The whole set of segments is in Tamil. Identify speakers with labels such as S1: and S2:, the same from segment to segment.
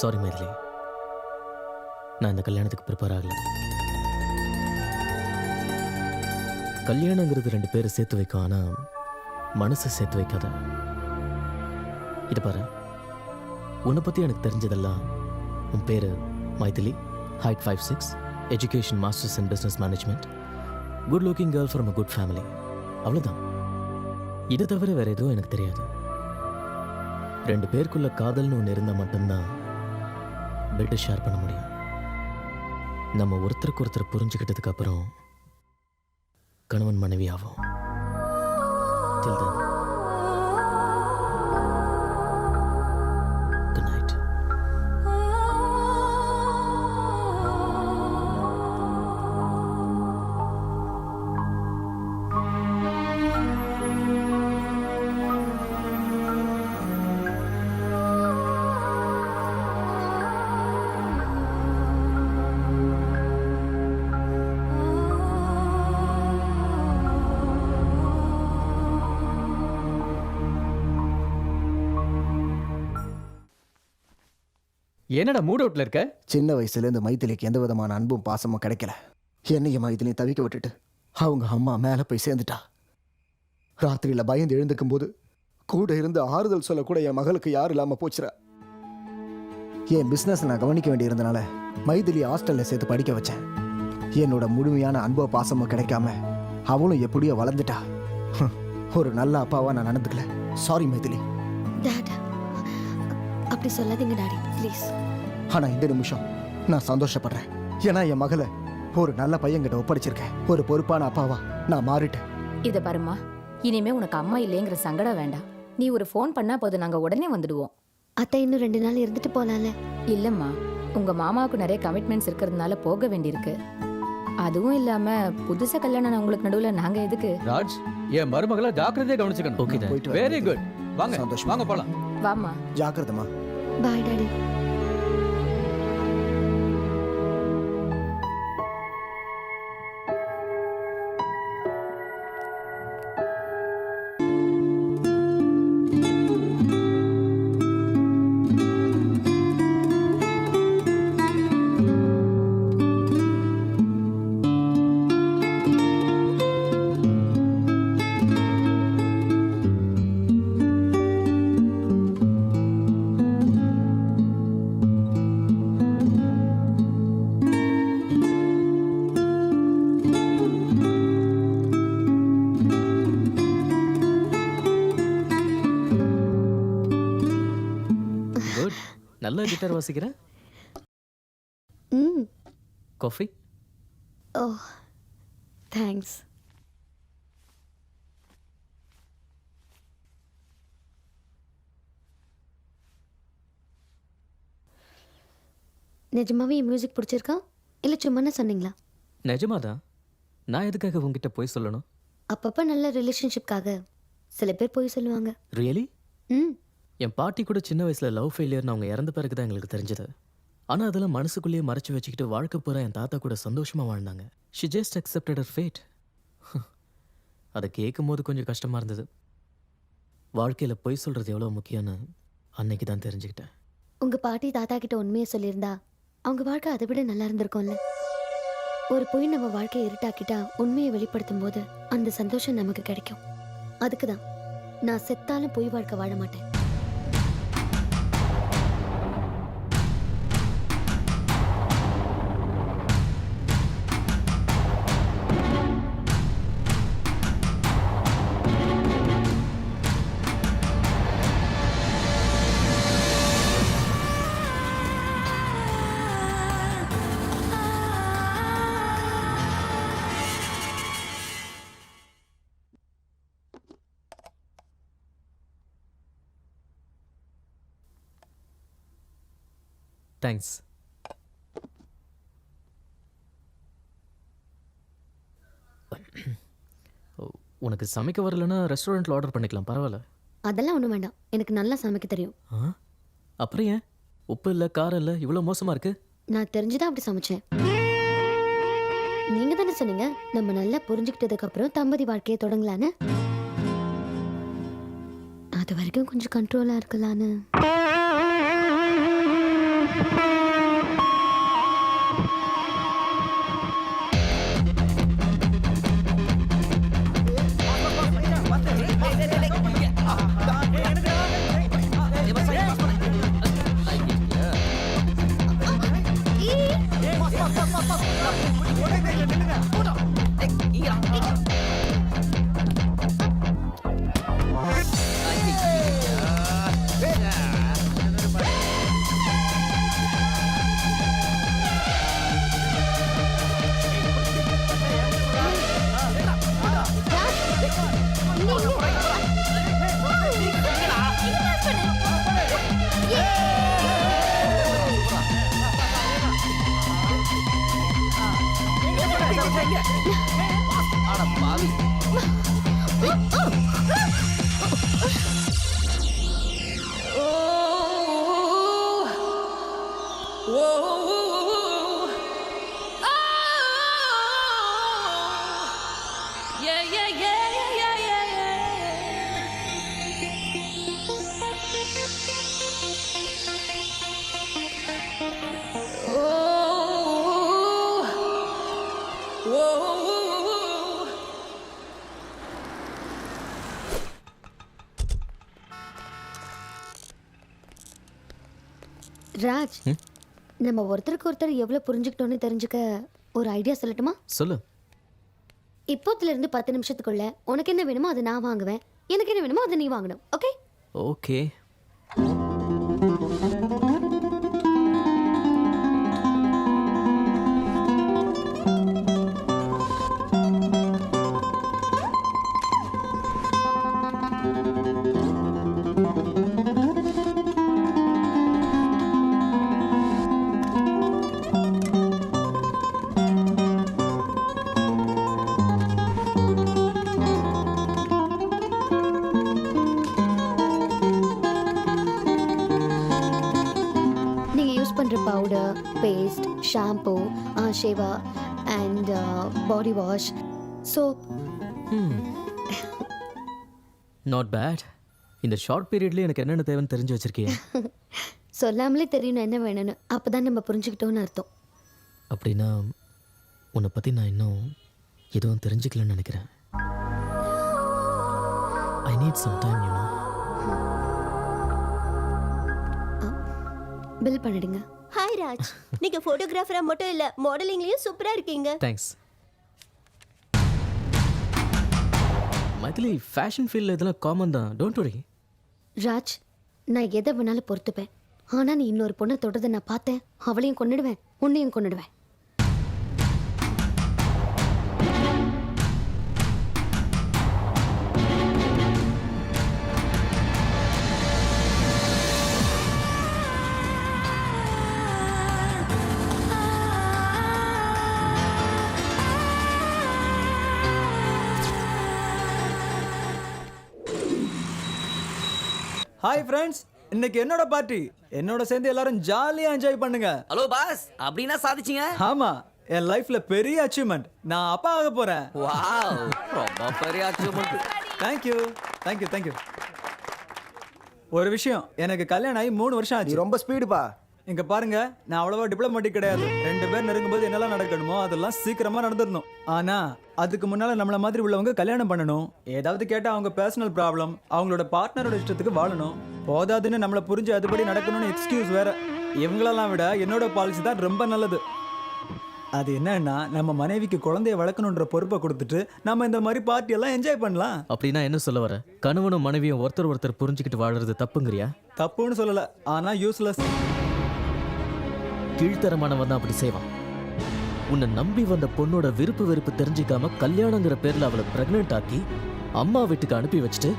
S1: சாரி மைதிலி, நான் இந்த கல்யாணத்துக்கு ப்ரிப்பேர் ஆகல. கல்யாணங்கிறது 2 பேரை சேர்த்து வைக்கும், ஆனால் மனசை சேர்த்து வைக்காத. இது பாரு, உன்னை பற்றி எனக்கு தெரிஞ்சதெல்லாம் உன் பேர் Maithili, height 5'6", education masters in business management, good looking girl from a good family. அவ்வளோதான். இதை தவிர வேற எதுவும் எனக்கு தெரியாது. 2 பேருக்குள்ள காதல்னு ஒன்று இருந்தால் மட்டும்தான் பெட்டை ஷேர் பண்ண முடியும். நம்ம ஒருத்தருக்கு ஒருத்தர் புரிஞ்சுக்கிட்டதுக்கு அப்புறம் கணவன் மனைவி ஆகும். Till then, good night.
S2: என்னடா மூட் அவுட்ல இருக்க?
S3: சின்ன வயசுல இந்த மைதிலிக்கு எந்த விதமான அன்பும் பாசமும் கிடைக்கல. என்னையும் மைதிலையும் தவிக்க விட்டுட்டு அவங்க அம்மா மேலே போய் சேர்ந்துட்டா. ராத்திரியில் பயந்து எழுந்துக்கும் போது கூட இருந்து ஆறுதல் சொல்லக்கூட என் மகளுக்கு யாரும் இல்லாமல் போச்சுரா. என் பிஸ்னஸ் நான் கவனிக்க வேண்டியிருந்தனால மைதிலி ஹாஸ்டலில் சேர்த்து படிக்க வச்சேன். என்னோட முழுமையான அன்போ பாசமோ கிடைக்காம அவளும் எப்படியோ வளர்ந்துட்டா. ஒரு நல்ல அப்பாவா நான் நடந்துக்கல. சாரி மைதிலி.
S4: டாட், அப்படி சொல்லாதீங்க டாடி, ப்ளீஸ்.
S3: ஆனால் இந்த நிமிஷம் நான் சந்தோஷப்படுறேன். ஏன்னா என் மகளை ஒரு நல்ல பையன்கிட்ட ஒப்படைச்சிருக்கேன். ஒரு பொறுப்பான அப்பாவா நான் மாறிட்டேன்.
S5: இதை பாருமா, இனிமே உனக்கு அம்மா இல்லைங்கிற சங்கடம் வேண்டாம். நீ ஒரு ஃபோன் பண்ணா போதும், நாங்க உடனே வந்துடுவோம்.
S4: அத்தை இன்னும் 2 நாள் இருந்துட்டு போலாம்ல?
S5: இல்லம்மா, உங்க மாமாவுக்கு நிறைய கமிட்மெண்ட்ஸ் இருக்கிறதுனால போக வேண்டியிருக்கு. அதுவும் இல்லாம புதுசா கல்யாணம் உங்களுக்கு நடுவுல நாங்க எதுக்கு?
S2: ராஜ், என் மருமகளை ஜாக்கிரதையா கவனிச்சுக்கணும்.
S1: ஓகே தான்.
S3: போயிட்டு
S2: வெரி குட். வாங்க
S3: சந்தோஷம்.
S2: வாங்க போலாம்.
S5: வாமா.
S3: ஜாக்கிரதமா.
S4: Bye daddy.
S1: குட். நல்லா கிட்டார் வாசிக்கிறேன்.
S4: ம்.
S1: காஃபி?
S4: Oh, thanks. நிஜமாவே மியூசிக் பிடிச்சிருக்கா இல்லை சும்மா சொன்னீங்களா?
S1: நிஜமாதான். நான் எதுக்காக உங்ககிட்ட போய் சொல்லணும்?
S4: அப்பப்போ நல்ல ரிலேஷன்ஷிப்காக சில பேர் போய் சொல்லுவாங்க.
S1: ரியலி?
S4: ம்.
S1: என் பாட்டி கூட சின்ன வயசில் லவ் ஃபெயிலியர்னு அவங்க இறந்த பிறகு தான் எங்களுக்கு தெரிஞ்சது. ஆனால் அதெல்லாம் மனசுக்குள்ளேயே மறைச்சு வச்சுக்கிட்டு வாழ்க்கை பூரா என் தாத்தா கூட சந்தோஷமாக வாழ்ந்தாங்க. She just accepted her fate. அதை கேட்கும் போது கொஞ்சம் கஷ்டமாக இருந்தது. வாழ்க்கையில் பொய் சொல்கிறது எவ்வளோ முக்கியம்னு அன்னைக்கு தான் தெரிஞ்சுக்கிட்டேன்.
S4: உங்கள் பாட்டி தாத்தா கிட்ட உண்மையை சொல்லியிருந்தா அவங்க வாழ்க்கை அதை விட நல்லா இருந்திருக்கும்ல. ஒரு பொய் நம்ம வாழ்க்கையை இருட்டாக்கிட்டா உண்மையை வெளிப்படுத்தும் போது அந்த சந்தோஷம் நமக்கு கிடைக்கும். அதுக்கு தான் நான் செத்தாலும் பொய் வாழ்க்கை வாழ மாட்டேன்.
S1: தேங்க்ஸ். உனக்கு சமைக்க வரலன்னா ரெஸ்டாரண்ட்டில் ஆர்டர் பண்ணிக்கலாம், பரவாயில்ல.
S4: அதெல்லாம் ஒன்றும் வேண்டாம், எனக்கு நல்லா சமைக்க தெரியும்.
S1: அப்புறம் ஏன் உப்பு இல்லை காரம் இல்லை இவ்வளோ மோசமாக இருக்கு?
S4: நான் தெரிஞ்சுதான் அப்படி சமைச்சேன். நீங்க தானே சொன்னீங்க நம்ம நல்லா புரிஞ்சுக்கிட்டதுக்கு அப்புறம் தம்பதி வாழ்க்கையை தொடங்கலான்னு. அது வரைக்கும் கொஞ்சம் கண்ட்ரோலா இருக்கலான்னு. ராஜ், நம்ம ஒருத்தருக்கு ஒருத்தர் எவ்வளவு புரிஞ்சுக்கிட்டோன்னு தெரிஞ்சுக்க ஒரு ஐடியா சொல்லட்டுமா?
S1: சொல்லு.
S4: இப்போத்துல இருந்து 10 நிமிஷத்துக்குள்ள உனக்கு என்ன வேணுமோ அதை நான் வாங்குவேன், எனக்கு என்ன வேணுமோ அதை நீ வாங்கணும். Okay?
S1: Okay.
S4: Powder, paste, shampoo, ஷேவா and body wash, soap.
S1: Not bad. இந்த ஷார்ட் பீரியட்ல எனக்கு என்னென்ன தேவைன்னு தெரிஞ்சு வச்சிருக்கீங்க.
S4: சொல்லாமலே தெரியணும் என்ன வேணும்னு. அப்பதான் நம்ம புரிஞ்சுக்கிட்டோன்னு அர்த்தம்.
S1: அப்படின்னா உன்னை பற்றி நான் இன்னும் எதுவும் தெரிஞ்சுக்கலன்னு நினைக்கிறேன். I need some time, you know.
S4: Bill பண்ணிடுங்க.
S6: ஹாய் ராஜ், நீங்க போட்டோகிராஃபரா மட்டும் இல்ல மாடலிங்லயும் சூப்பரா இருக்கீங்க.
S1: தேங்க்ஸ். மைதிலி, ஃபேஷன் ஃபீல்டில் இதெல்லாம் காமன் தான், டோன்ட் வரி.
S4: ராஜ், நான் எதை வேணாலும் பொறுத்துப்பேன். ஆனா நீ இன்னொரு பொண்ணை தொடுறதை நான் பார்த்தேன், அவளையும் கொன்னுடுவேன், உன்னையும் கொன்னுடுவேன்.
S7: ஹாய் ஃப்ரெண்ட்ஸ், இன்னைக்கு என்னோட பார்ட்டி. என்னோட சேர்ந்து எல்லாரும் ஜாலியா என்ஜாய் பண்ணுங்க.
S8: ஹலோ பாஸ், அப்படினா சாதிச்சீங்க?
S7: ஆமா, என் லைஃப்ல பெரிய அச்சீவ்மெண்ட். நான் அப்பா ஆக போறேன்.
S8: வாவ், ரொம்ப பெரிய அச்சீவ்மெண்ட்.
S7: Thank you. ஒரு விஷயம், எனக்கு கல்யாணம் ஆகி 3 வருஷம்
S3: நீ
S7: ஆச்சு.
S3: ரொம்ப ஸ்பீடுப்பா.
S7: இங்க பாருங்க, நான் அவ்வளவா டிப்ளமேட்டிக் கிடையாது. 2 பேர் நெருங்கும்போது என்னெல்லாம் நடக்கணுமோ அதெல்லாம் சீக்கிரமா நடந்துடணும். ஆனா அதுக்கு முன்னால நம்மள மாதிரி உள்ளவங்க கல்யாணம் பண்ணணும். ஏதாவது கேட்டா அவங்க பர்சனல் ப்ராப்ளம், அவங்களோட பார்ட்னரோட இஷ்டத்துக்கு வாழணும். போதாதுன்னு நம்மள புரிஞ்சு அதுபடி நடக்கணும்னு எக்ஸ்கியூஸ் வேற. இவங்களெல்லாம் விட என்னோட பாலிசி தான் ரொம்ப நல்லது. அது என்னன்னா, நம்ம மனைவிக்கு குழந்தைய வளர்க்கணுன்ற பொறுப்பை கொடுத்துட்டு நம்ம இந்த மாதிரி பார்ட்டி எல்லாம் என்ஜாய் பண்ணலாம்.
S1: அப்படின்னா என்ன சொல்ல வர? கணவனும் மனைவியும் ஒருத்தர் புரிஞ்சுக்கிட்டு வாழறது தப்புங்கிறியா?
S7: தப்புன்னு சொல்லல, ஆனா யூஸ்லெஸ்.
S1: கீழ்த்தரமானவன் தான் அப்படி செய்வான். உன்னை நம்பி வந்த பொண்ணோட விருப்பு வெறுப்பு தெரிஞ்சிக்காம கல்யாணங்கிற பேர்ல அவளை பிரெக்னென்ட் ஆக்கி அம்மா வீட்டுக்கு அனுப்பி வச்சுட்டு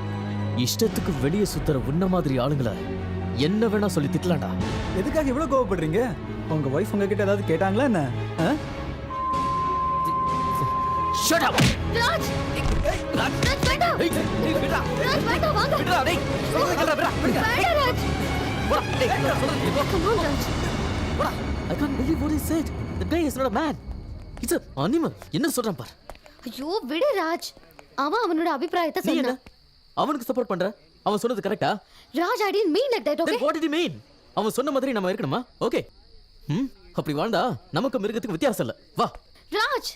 S1: இஷ்டத்துக்கு வெளியே சுத்துற உன்ன மாதிரி ஆளுங்களை என்ன வேணா சொல்லி திட்டலாம்டா.
S7: எதுக்காக இவ்வளவு கோவப்படுறீங்க? உங்க வைஃப் உங்ககிட்ட ஏதாவது கேட்டாங்களா என்ன?
S1: Shut up!
S4: ராஜ்! ராஜ், வேண்டாம்! ராஜ், வேண்டாம், வாங்க! வேண்டாம், Raj! Come on, Raj.
S1: I can't believe what he said. The guy is not a man. He's an animal. என்ன சொல்றான் பார்.
S4: ஐயோ, விடு ராஜ். அவனோட அபிப்பிராயத்தை
S1: நீ என்ன
S4: சொன்னான்.
S1: அவனுக்கு சப்போர்ட் பண்ற? அவன் சொன்னது கரெக்ட்டா?
S4: Raj, I didn't mean like that, okay?
S1: Then what did he mean? அவன் சொன்ன மாதிரி நம்ம இருக்கணுமா? ஓகே. ம், அப்படி வாழ்ந்தா நமக்கு மிருகத்துக்கு வித்தியாசம் இல்லை. வா.
S4: ராஜ்,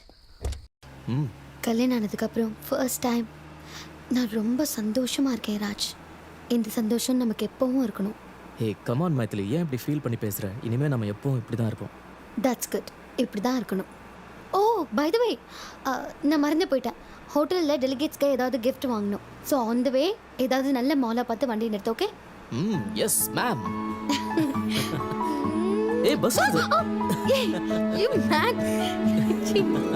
S1: ம்,
S4: கல்யாணம் ஆனதுக்கப்புறம் ஃபர்ஸ்ட் டைம் நான் ரொம்ப சந்தோஷமா இருக்கேன் ராஜ். இந்த சந்தோஷம் நமக்கு எப்பவும் இருக்கணும்.
S1: ஏய் கமான் மைத்திலி, ஏன் இப்படி ஃபீல் பண்ணி பேசுற? இனிமே நம்ம எப்பவும் இப்படி தான் இருப்போம்.
S4: That's good. இப்படி தான் இருக்கணும். ஓ பை த வே, நான் மறந்து போயிட்டேன். ஹோட்டலில் டெலிகேட்ஸ்க்கு ஏதாவது கிஃப்ட் வாங்கணும். ஸோ ஆன் த வே ஏதாவது நல்ல மாலாக பார்த்து வண்டி நிறுத்து. ஓகே?
S1: ம், எஸ் மேம். ஏய் பஸ்
S4: You mad?